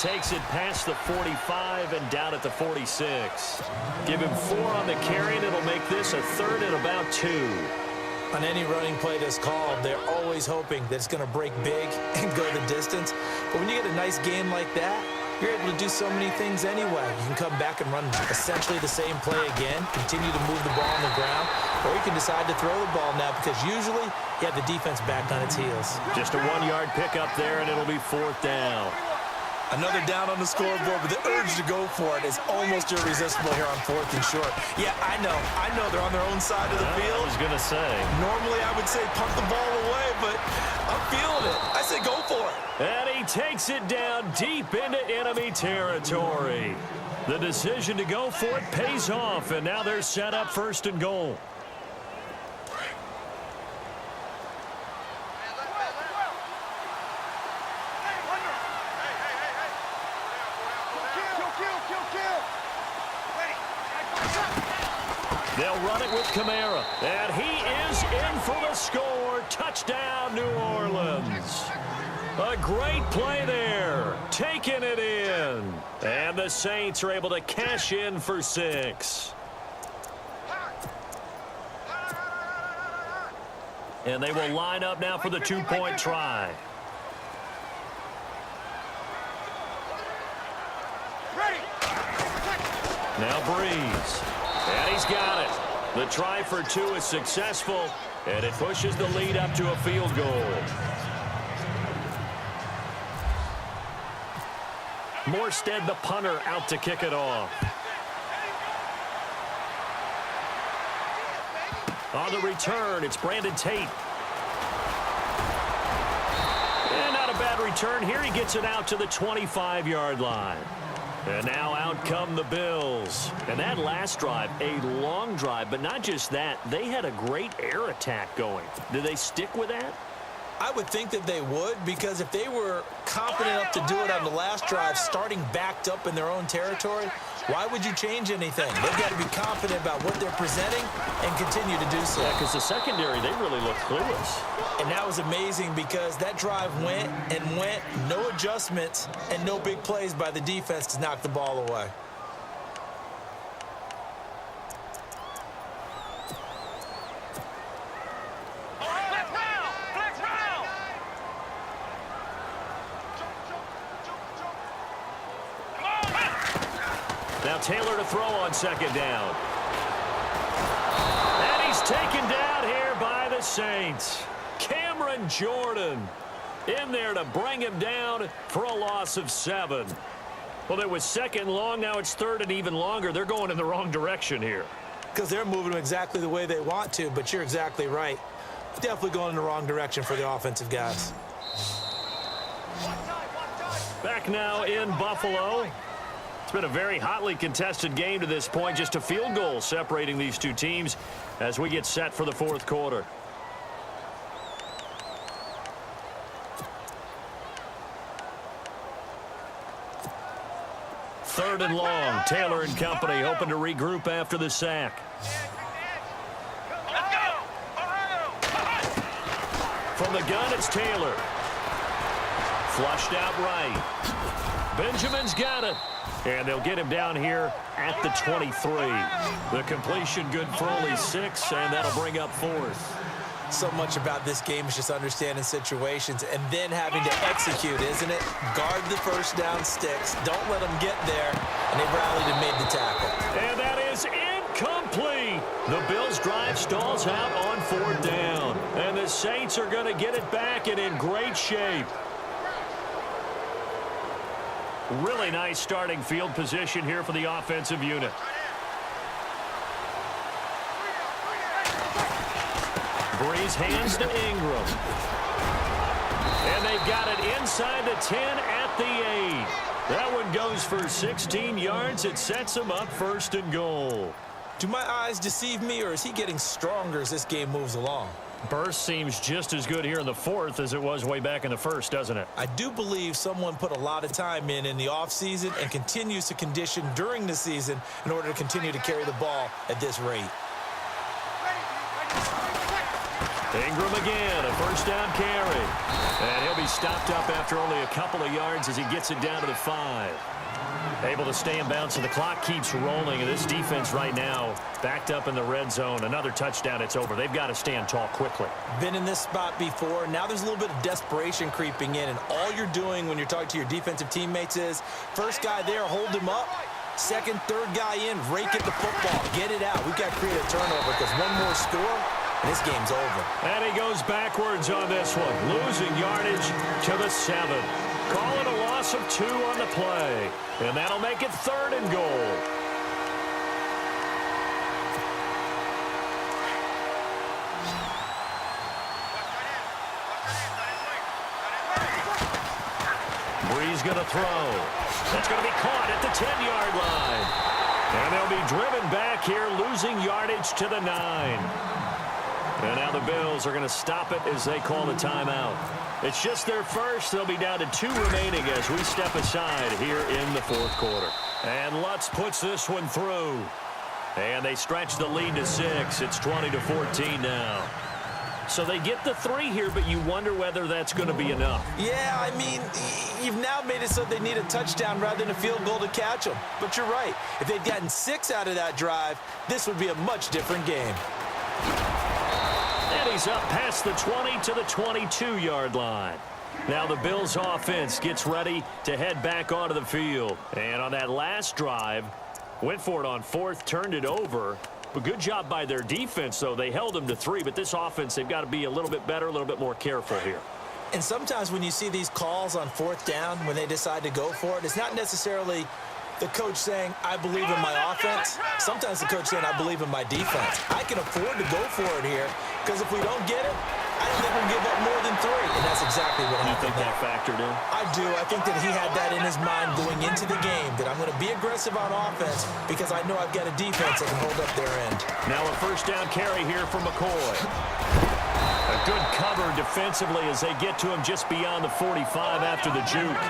takes it past the 45 and down at the 46. Give him 4 on the carry, and it'll make this a 3rd and about 2. On any running play that's called, they're always hoping that it's going to break big and go the distance. But when you get a nice game like that, you're able to do so many things anyway. You can come back and run essentially the same play again, continue to move the ball on the ground, or you can decide to throw the ball now because usually you have the defense back on its heels. Just a 1-yard pickup there, and it'll be 4th down. Another down on the scoreboard, but the urge to go for it is almost irresistible here on 4th and short. Yeah, I know they're on their own side of the field. I was going to say. Normally I would say punt the ball away, but I'm feeling it. I say go for it. And he takes it down deep into enemy territory. The decision to go for it pays off, and now they're set up 1st and goal. They'll run it with Kamara, and he is in for the score. Touchdown, New Orleans. A great play there, taking it in. And the Saints are able to cash in for 6. And they will line up now for the 2-point try. Now Breeze. And he's got it. The try for 2 is successful, and it pushes the lead up to a field goal. Morstead, the punter, out to kick it off. On the return, it's Brandon Tate. And not a bad return here. He gets it out to the 25-yard line. And now out come the Bills. And that last drive, a long drive, but not just that. They had a great air attack going. Did they stick with that? I would think that they would, because if they were confident enough to do it on the last drive, starting backed up in their own territory, why would you change anything? They've got to be confident about what they're presenting and continue to do so. Yeah, because the secondary, they really looked clueless. And that was amazing because that drive went and went, no adjustments, and no big plays by the defense to knock the ball away. Now Taylor to throw on 2nd down. And he's taken down here by the Saints. Cameron Jordan in there to bring him down for a loss of 7. Well, it was 2nd long. Now it's 3rd and even longer. They're going in the wrong direction here. Because they're moving them exactly the way they want to, but you're exactly right. Definitely going in the wrong direction for the offensive guys. Back now in Buffalo. It's been a very hotly contested game to this point. Just a field goal separating these two teams as we get set for the 4th quarter. Third and long. Taylor and company hoping to regroup after the sack. From the gun, it's Taylor. Flushed out right. Benjamin's got it. And they'll get him down here at the 23. The completion good for only 6, and that'll bring up 4th. So much about this game is just understanding situations and then having to execute, isn't it? Guard the first down sticks. Don't let them get there. And they rallied and made the tackle. And that is incomplete. The Bills' drive stalls out on 4th down. And the Saints are going to get it back and in great shape. Really nice starting field position here for the offensive unit. Breeze hands to Ingram. And they've got it inside the 10 at the 8. That one goes for 16 yards. It sets them up 1st and goal. Do my eyes deceive me, or is he getting stronger as this game moves along? Burst seems just as good here in the 4th as it was way back in the 1st, doesn't it? I do believe someone put a lot of time in the offseason and continues to condition during the season in order to continue to carry the ball at this rate. Ingram again, a first down carry. And he'll be stopped up after only a couple of yards as he gets it down to the 5. Able to stay in bounds, so the clock keeps rolling. And this defense right now backed up in the red zone. Another touchdown, it's over. They've got to stand tall quickly. Been in this spot before. Now there's a little bit of desperation creeping in. And all you're doing when you're talking to your defensive teammates is, first guy there, hold him up. Second, third guy in, rake at the football. Get it out. We've got to create a turnover because one more score, and this game's over. And he goes backwards on this one, losing yardage to the 7. Call it a loss of 2 on the play. And that'll make it 3rd and goal. Bree's going to throw. That's going to be caught at the 10-yard line. And they'll be driven back here, losing yardage to the 9. And now the Bills are going to stop it as they call the timeout. It's just their first. They'll be down to 2 remaining as we step aside here in the 4th quarter. And Lutz puts this one through. And they stretch the lead to 6. It's 20-14 now. So they get the 3 here, but you wonder whether that's going to be enough. Yeah, I mean, you've now made it so they need a touchdown rather than a field goal to catch them. But you're right. If they'd gotten 6 out of that drive, this would be a much different game. And he's up past the 20 to the 22-yard line. Now the Bills offense gets ready to head back onto the field. And on that last drive, went for it on 4th, turned it over. But good job by their defense, though. They held them to 3, but this offense, they've got to be a little bit better, a little bit more careful here. And sometimes when you see these calls on 4th down, when they decide to go for it, it's not necessarily the coach saying, I believe in my offense. Sometimes the coach saying, I believe in my defense. I can afford to go for it here, because if we don't get it, I don't think we'll give up more than 3. And that's exactly what happened. You think that factored in? I do. I think that he had that in his mind going into the game, that I'm going to be aggressive on offense because I know I've got a defense that can hold up their end. Now a first down carry here for McCoy. A good cover defensively as they get to him just beyond the 45 after the juke.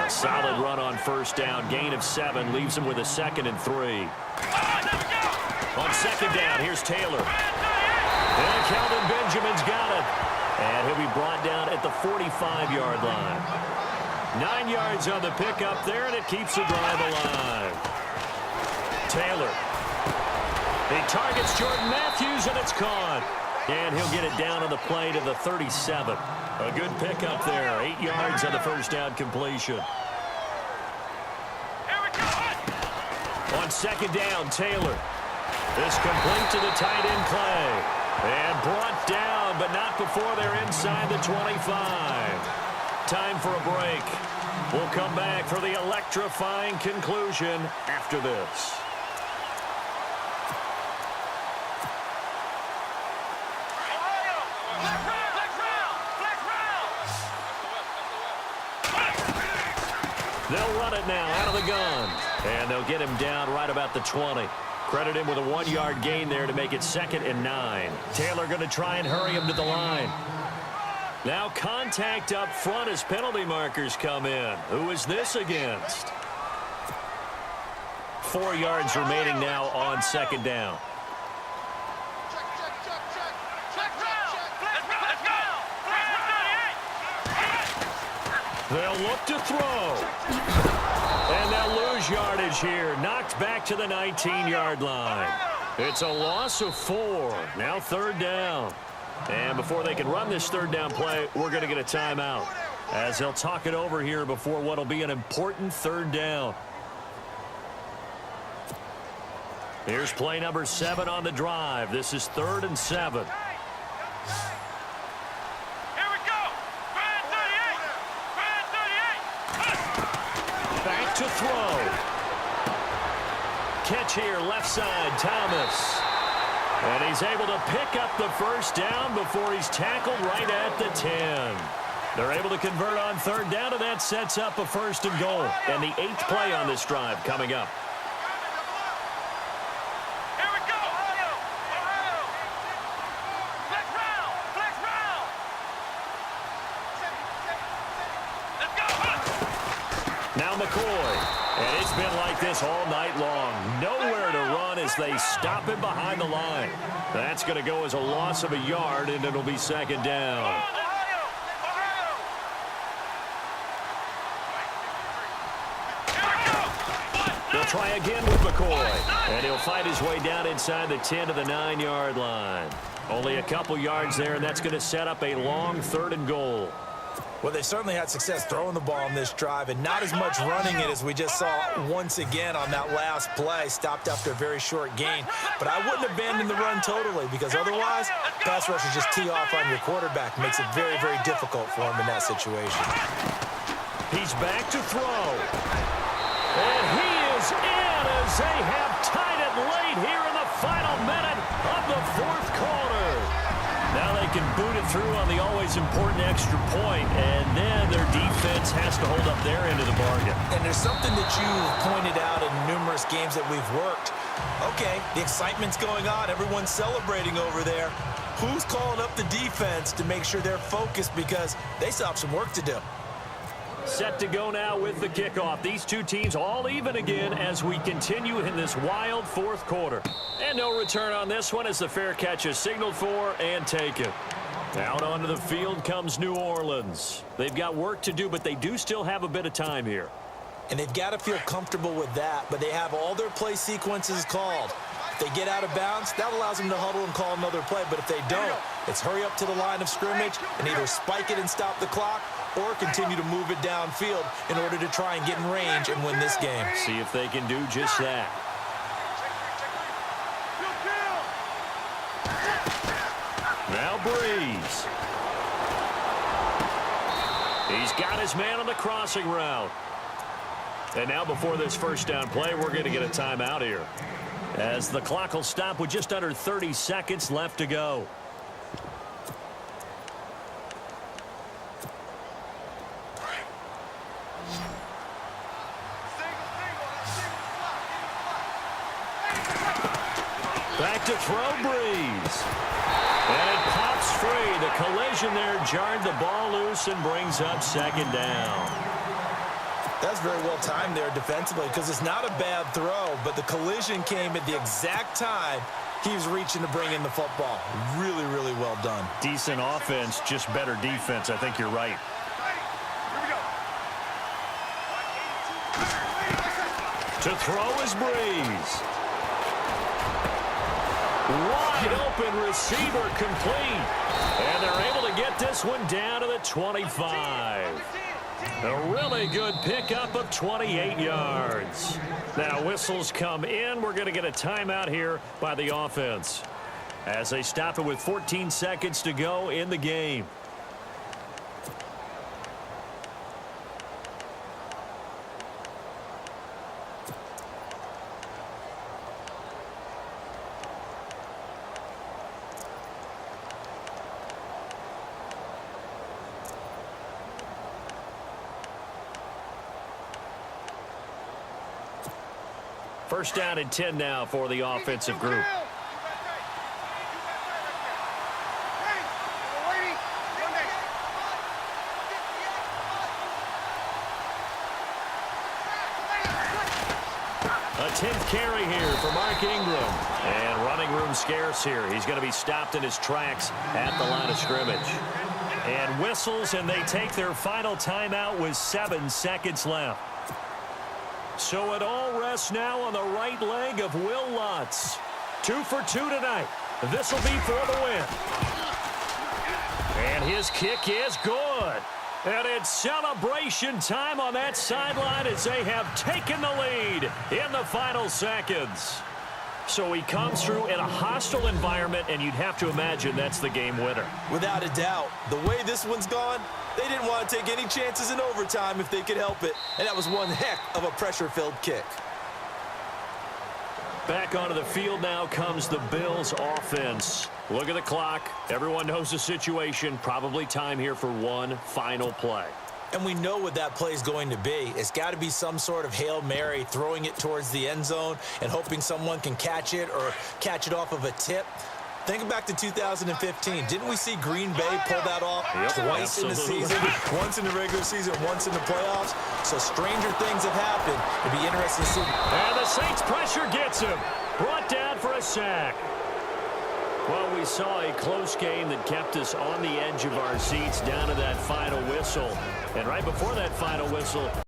A solid run on first down. Gain of 7 leaves him with a 2nd and 3. On 2nd down, here's Taylor. And Calvin Benjamin's got it. And he'll be brought down at the 45-yard line. 9 yards on the pickup there, and it keeps the drive alive. Taylor. He targets Jordan Matthews, and it's caught. And he'll get it down on the play to the 37. A good pickup there. 8 yards on the first down completion. On 2nd down, Taylor. This complete to the tight end Clay. And brought down, but not before they're inside the 25. Time for a break. We'll come back for the electrifying conclusion after this. They'll run it now out of the gun. And they'll get him down right about the 20. Credit him with a 1-yard gain there to make it 2nd and 9. Taylor going to try and hurry him to the line. Now contact up front as penalty markers come in. Who is this against? 4 yards remaining now on 2nd down. They'll look to throw. And they'll lose yardage here. Knocked back to the 19-yard line. It's a loss of 4. Now 3rd down. And before they can run this 3rd down play, we're going to get a timeout, as they'll talk it over here before what will be an important 3rd down. Here's play number 7 on the drive. This is 3rd and 7. Back to throw. Catch here, left side, Thomas. And he's able to pick up the first down before he's tackled right at the 10. They're able to convert on 3rd down, and that sets up a 1st and goal. And the 8th play on this drive coming up. Now McCoy. And it's been like this all night long. Nowhere to run as they stop him behind the line. That's going to go as a loss of a yard, and it'll be second down. They'll try again with McCoy. And he'll fight his way down inside the 10 to the 9-yard line. Only a couple yards there, and that's going to set up a long 3rd and goal. Well, they certainly had success throwing the ball on this drive, and not as much running it as we just saw once again on that last play. Stopped after a very short gain. But I wouldn't abandon the run totally, because otherwise, pass rushers just tee off on your quarterback. Makes it very, very difficult for him in that situation. He's back to throw. And he is in as they have tied it late here in the final minute of the 4th quarter. Now they can boot it through on the always important extra point, and then their defense has to hold up their end of the bargain. And there's something that you've pointed out in numerous games that we've worked. Okay, the excitement's going on. Everyone's celebrating over there. Who's calling up the defense to make sure they're focused, because they still have some work to do? Set to go now with the kickoff. These two teams all even again as we continue in this wild 4th quarter. And no return on this one as the fair catch is signaled for and taken. Out onto the field comes New Orleans. They've got work to do, but they do still have a bit of time here. And they've got to feel comfortable with that, but they have all their play sequences called. If they get out of bounds, that allows them to huddle and call another play. But if they don't, it's hurry up to the line of scrimmage and either spike it and stop the clock, or continue to move it downfield in order to try and get in range and win this game. See if they can do just that. Now Breeze. He's got his man on the crossing route. And now before this first down play, we're going to get a timeout here, as the clock will stop with just under 30 seconds left to go. Back to throw, Breeze. And it pops free. The collision there jarred the ball loose and brings up second down. That's very well timed there defensively, because it's not a bad throw, but the collision came at the exact time he was reaching to bring in the football. Really, really well done. Decent offense, just better defense. I think you're right. To throw is Breeze. Wide open receiver complete. And they're able to get this one down to the 25. A really good pickup of 28 yards. Now whistles come in. We're going to get a timeout here by the offense, as they stop it with 14 seconds to go in the game. First down and 10 now for the offensive group. A 10th carry here for Mark Ingram. And running room scarce here. He's going to be stopped in his tracks at the line of scrimmage. And whistles, and they take their final timeout with 7 seconds left. So it all rests now on the right leg of Will Lutz. 2 for 2 tonight. This will be for the win. And his kick is good. And it's celebration time on that sideline as they have taken the lead in the final seconds. So he comes through in a hostile environment, and you'd have to imagine that's the game winner. Without a doubt. The way this one's gone, they didn't want to take any chances in overtime if they could help it. And that was one heck of a pressure-filled kick. Back onto the field now comes the Bills offense. Look at the clock. Everyone knows the situation. Probably time here for one final play. And we know what that play is going to be. It's got to be some sort of Hail Mary, throwing it towards the end zone and hoping someone can catch it or catch it off of a tip. Think back to 2015. Didn't we see Green Bay pull that off twice in the season? Once in the regular season, once in the playoffs. So stranger things have happened. It'll be interesting to see. And the Saints pressure gets him. Brought down for a sack. Well, we saw a close game that kept us on the edge of our seats down to that final whistle. And right before that final whistle,